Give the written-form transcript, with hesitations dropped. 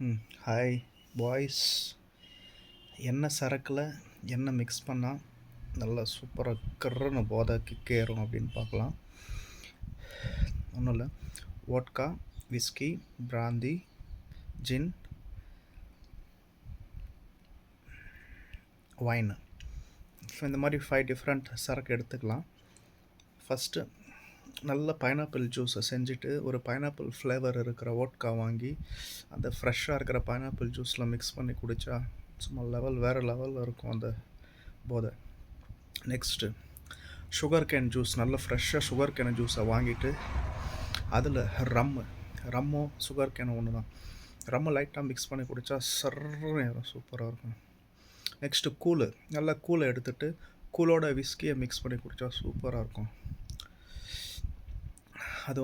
Hi boys. என்ன சரக்கில் என்ன மிக்ஸ் பண்ணால் நல்லா சூப்பராக கர்றன்னு போதை கிக்கேறும் அப்படின்னு பார்க்கலாம். ஒன்றும் இல்லை, வோட்கா, விஸ்கி, பிராந்தி, ஜின், வைன். ஸோ இந்த மாதிரி 5 டிஃப்ரெண்ட் சரக்கு எடுத்துக்கலாம். ஃபஸ்ட்டு நல்ல பைனாப்பிள் ஜூஸை செஞ்சுட்டு ஒரு பைனாப்பிள் ஃப்ளேவர் இருக்கிற வோட்கா வாங்கி அந்த ஃப்ரெஷ்ஷாக இருக்கிற பைனாப்பிள் ஜூஸில் மிக்ஸ் பண்ணி குடித்தா சும்மா வேறு லெவலில் இருக்கும் அந்த போதை. நெக்ஸ்ட்டு சுகர் கேன் ஜூஸ், நல்ல ஃப்ரெஷ்ஷாக சுகர் கேன் ஜூஸை வாங்கிட்டு அதில் ரம்மும் சுகர் கேனும் ஒன்று தான், ரம்மை லைட்டாக மிக்ஸ் பண்ணி குடித்தா சர்றேறும், சூப்பராக இருக்கும். நெக்ஸ்ட்டு நல்லா கூலை எடுத்துகிட்டு கூலோட விஸ்கியை மிக்ஸ் பண்ணி குடித்தா சூப்பராக இருக்கும். அது